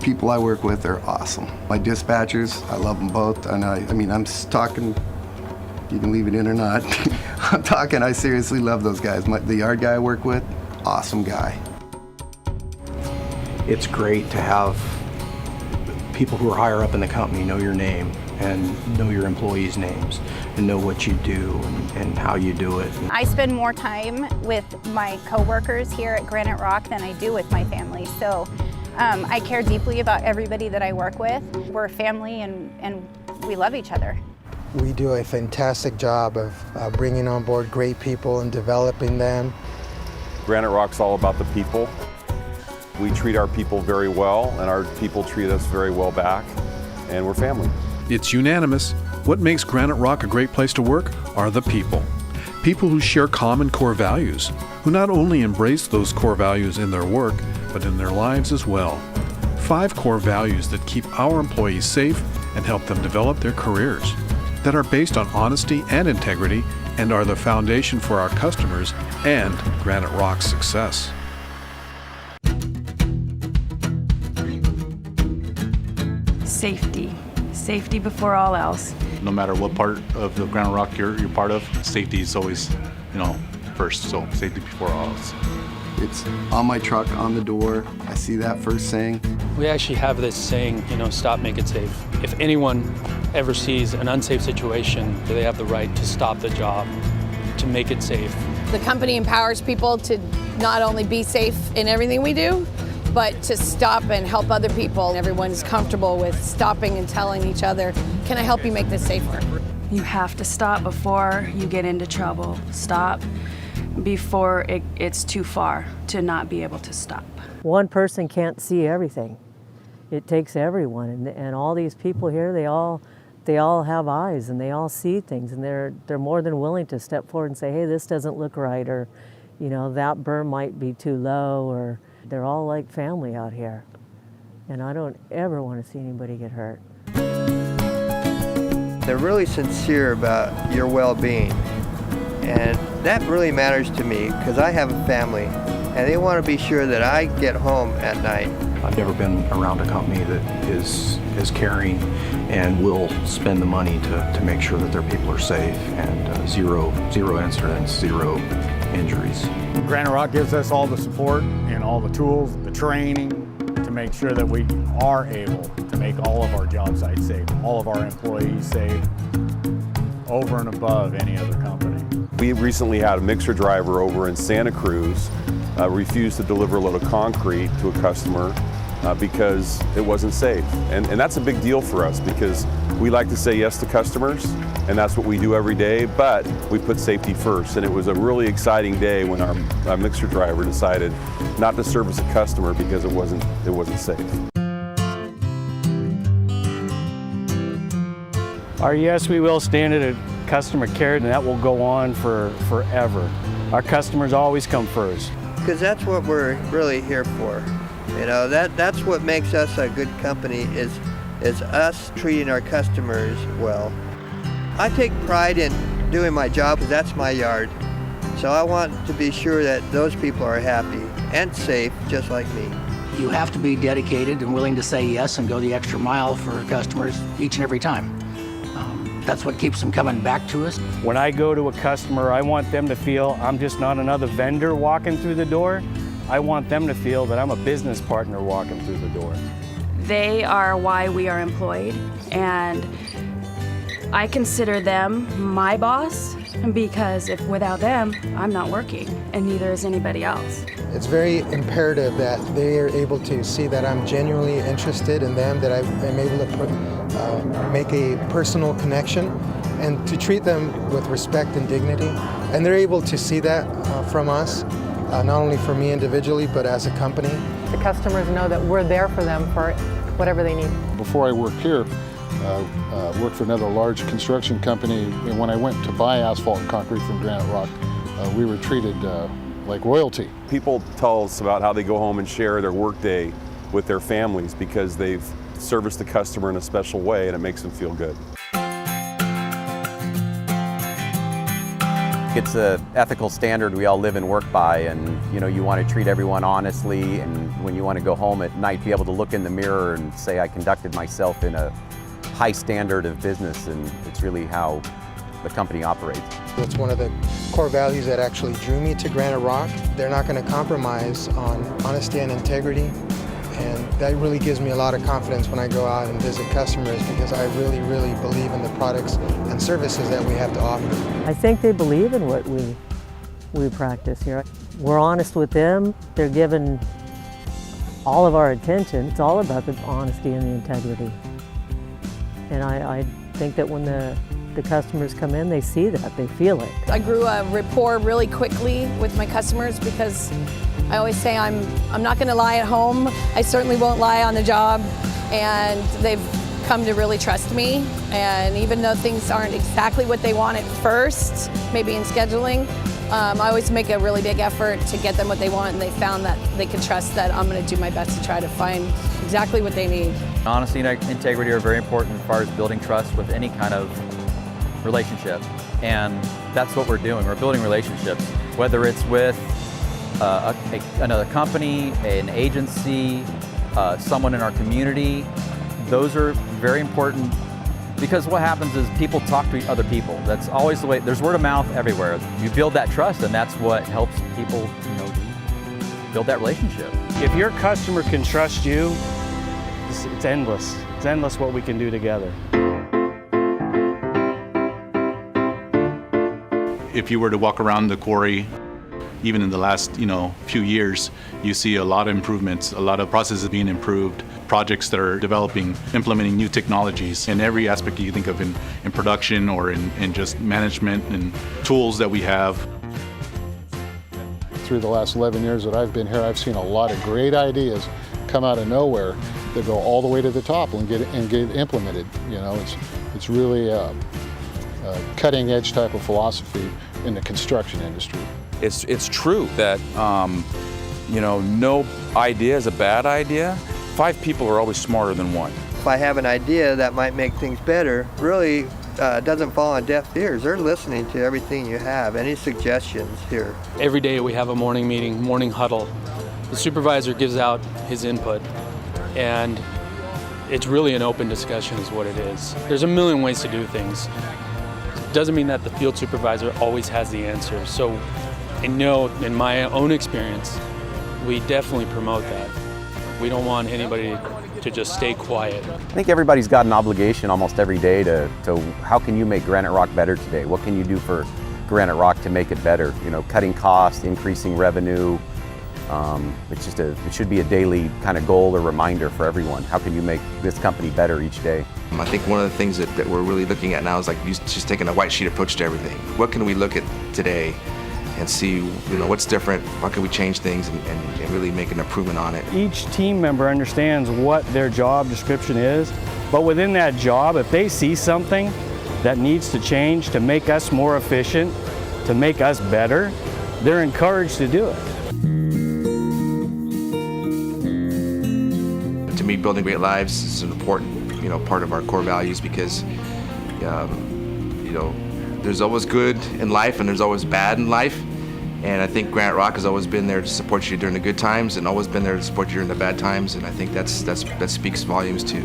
people I work with are awesome. My dispatchers, I love them both, and I mean, I'm talking, you can leave it in or not, I'm talking, I seriously love those guys. The yard guy I work with, awesome guy. It's great to have people who are higher up in the company know your name and know your employees' names and know what you do and how you do it. I spend more time with my coworkers here at Graniterock than I do with my family. So I care deeply about everybody that I work with. We're a family and we love each other. We do a fantastic job of bringing on board great people and developing them. Graniterock's all about the people. We treat our people very well, and our people treat us very well back, and we're family. It's unanimous. What makes Graniterock a great place to work are the people. People who share common core values, who not only embrace those core values in their work, but in their lives as well. 5 core values that keep our employees safe and help them develop their careers, that are based on honesty and integrity and are the foundation for our customers and Graniterock's success. Safety. Safety before all else. No matter what part of the Graniterock you're part of, safety is always, first. So safety before all else. It's on my truck, on the door. I see that first saying. We actually have this saying, stop, make it safe. If anyone ever sees an unsafe situation, they have the right to stop the job, to make it safe. The company empowers people to not only be safe in everything we do, but to stop and help other people. Everyone's comfortable with stopping and telling each other, can I help you make this safer? You have to stop before you get into trouble. Stop before it's too far to not be able to stop. One person can't see everything. It takes everyone, and all these people here, they all have eyes and they all see things, and they're more than willing to step forward and say, hey, this doesn't look right, or that berm might be too low, or they're all like family out here. And I don't ever want to see anybody get hurt. They're really sincere about your well-being, and that really matters to me because I have a family and they want to be sure that I get home at night. I've never been around a company that is caring and will spend the money to make sure that their people are safe and zero incidents, 0 injuries. Graniterock gives us all the support and all the tools, the training to make sure that we are able to make all of our job sites safe, all of our employees safe, over and above any other company. We recently had a mixer driver over in Santa Cruz refuse to deliver a load of concrete to a customer because it wasn't safe. And that's a big deal for us because we like to say yes to customers, and that's what we do every day, but we put safety first. And it was a really exciting day when our mixer driver decided not to service a customer because it wasn't safe. Our yes, we will standard of customer care, and that will go on for forever. Our customers always come first. Because that's what we're really here for. That's what makes us a good company is us treating our customers well. I take pride in doing my job because that's my yard. So I want to be sure that those people are happy and safe, just like me. You have to be dedicated and willing to say yes and go the extra mile for customers each and every time. That's what keeps them coming back to us. When I go to a customer, I want them to feel I'm just not another vendor walking through the door. I want them to feel that I'm a business partner walking through the door. They are why we are employed, and I consider them my boss because if without them, I'm not working, and neither is anybody else. It's very imperative that they are able to see that I'm genuinely interested in them, that I'm able to make a personal connection and to treat them with respect and dignity. And they're able to see that from us, not only for me individually, but as a company. The customers know that we're there for them for whatever they need. Before I worked here, worked for another large construction company, and when I went to buy asphalt and concrete from Graniterock, we were treated like royalty. People tell us about how they go home and share their workday with their families because they've serviced the customer in a special way and it makes them feel good. It's an ethical standard we all live and work by, and you want to treat everyone honestly, and when you want to go home at night, be able to look in the mirror and say, I conducted myself in a high standard of business, and it's really how the company operates. It's one of the core values that actually drew me to Graniterock. They're not going to compromise on honesty and integrity, and that really gives me a lot of confidence when I go out and visit customers, because I really, really believe in the products and services that we have to offer. I think they believe in what we practice here. We're honest with them. They're given all of our attention. It's all about the honesty and the integrity. And I think that when the customers come in, they see that, they feel it. I grew a rapport really quickly with my customers because I always say I'm not going to lie at home. I certainly won't lie on the job, and they've come to really trust me. And even though things aren't exactly what they want at first, maybe in scheduling, I always make a really big effort to get them what they want, and they found that they can trust that I'm going to do my best to try to find exactly what they need. Honesty and integrity are very important as far as building trust with any kind of relationship, and that's what we're doing. We're building relationships, whether it's with another company, an agency, someone in our community. Those are very important, because what happens is people talk to other people. That's always the way. There's word of mouth everywhere. You build that trust, and that's what helps people, build that relationship. If your customer can trust you, it's endless. It's endless what we can do together. If you were to walk around the quarry, even in the last few years, you see a lot of improvements, a lot of processes being improved, projects that are developing, implementing new technologies in every aspect you think of in production or in just management and tools that we have. Through the last 11 years that I've been here, I've seen a lot of great ideas come out of nowhere that go all the way to the top and get implemented. It's really a cutting edge type of philosophy in the construction industry. It's true that no idea is a bad idea. 5 people are always smarter than 1. If I have an idea that might make things better, really doesn't fall on deaf ears. They're listening to everything you have, any suggestions here. Every day we have a morning meeting, morning huddle. The supervisor gives out his input, and it's really an open discussion is what it is. There's a million ways to do things. It doesn't mean that the field supervisor always has the answer. So I know in my own experience, we definitely promote that. We don't want anybody to just stay quiet. I think everybody's got an obligation almost every day to how can you make Graniterock better today? What can you do for Graniterock to make it better? Cutting costs, increasing revenue. It should be a daily kind of goal or reminder for everyone. How can you make this company better each day? I think one of the things that we're really looking at now is just taking a white sheet approach to everything. What can we look at today and see what's different, how can we change things and really make an improvement on it. Each team member understands what their job description is, but within that job, if they see something that needs to change to make us more efficient, to make us better, they're encouraged to do it. To me, building great lives is an important part of our core values, because there's always good in life and there's always bad in life. And I think Graniterock has always been there to support you during the good times and always been there to support you during the bad times. And I think that speaks volumes to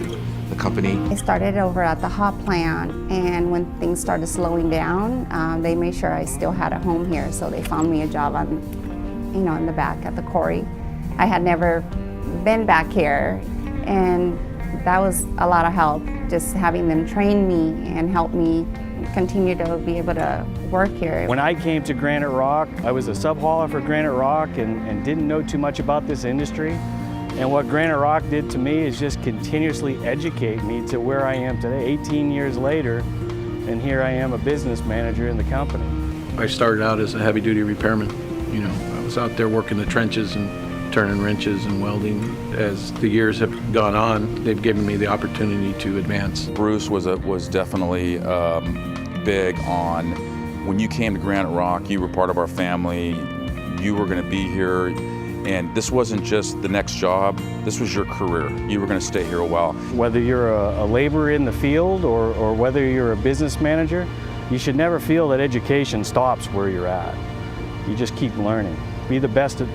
the company. I started over at the hot plant, and when things started slowing down, they made sure I still had a home here. So they found me a job in the back at the quarry. I had never been back here, and that was a lot of help, just having them train me and help me continue to be able to work here. When I came to Graniterock, I was a sub-hauler for Graniterock and didn't know too much about this industry. And what Graniterock did to me is just continuously educate me to where I am today, 18 years later, and here I am a business manager in the company. I started out as a heavy-duty repairman. I was out there working the trenches and turning wrenches and welding. As the years have gone on, they've given me the opportunity to advance. Bruce was definitely big on when you came to Graniterock, you were part of our family, you were going to be here, and this wasn't just the next job, this was your career. You were going to stay here a while. Whether you're a laborer in the field or whether you're a business manager, You should never feel that education stops where you're at. You just keep learning. Be the best at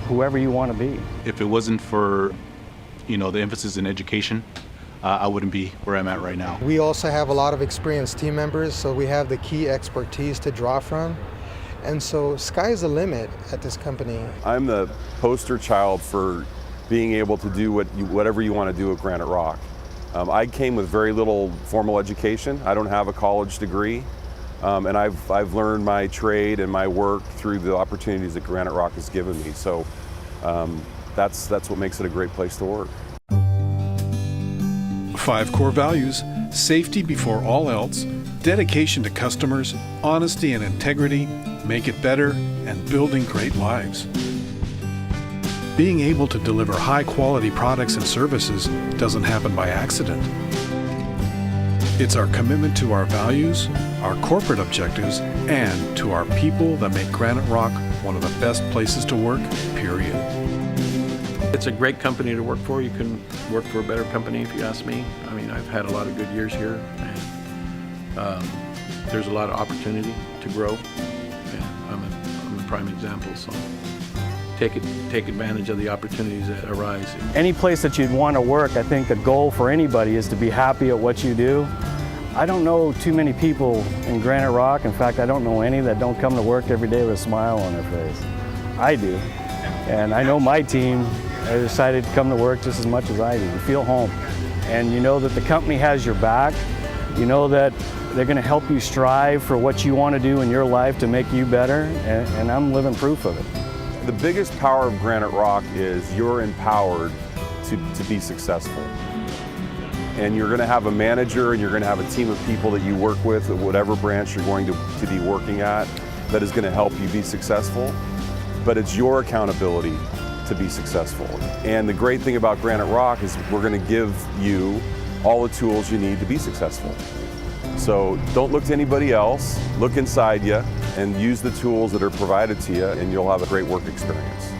whoever you want to be. If it wasn't for, the emphasis in education, I wouldn't be where I'm at right now. We also have a lot of experienced team members, so we have the key expertise to draw from. And so sky's the limit at this company. I'm the poster child for being able to do whatever you want to do at Granite Rock. I came with very little formal education. I don't have a college degree, and I've learned my trade and my work through the opportunities that Granite Rock has given me. So that's what makes it a great place to work. 5 core values: safety before all else, dedication to customers, honesty and integrity, make it better, and building great lives. Being able to deliver high-quality products and services doesn't happen by accident. It's our commitment to our values, our corporate objectives, and to our people that make Granite Rock one of the best places to work, period. It's a great company to work for. You can work for a better company if you ask me. I mean, I've had a lot of good years here, and there's a lot of opportunity to grow. And I'm a prime example, so take advantage of the opportunities that arise. Any place that you'd want to work, I think the goal for anybody is to be happy at what you do. I don't know too many people in Granite Rock. In fact, I don't know any that don't come to work every day with a smile on their face. I do. And I know my team has decided to come to work just as much as I do. You feel home. And you know that the company has your back. You know that they're going to help you strive for what you want to do in your life to make you better. And I'm living proof of it. The biggest power of Granite Rock is you're empowered to be successful. And you're going to have a manager and you're going to have a team of people that you work with at whatever branch you're going to be working at that is going to help you be successful. But it's your accountability to be successful. And the great thing about Granite Rock is we're going to give you all the tools you need to be successful. So don't look to anybody else, look inside you and use the tools that are provided to you, and you'll have a great work experience.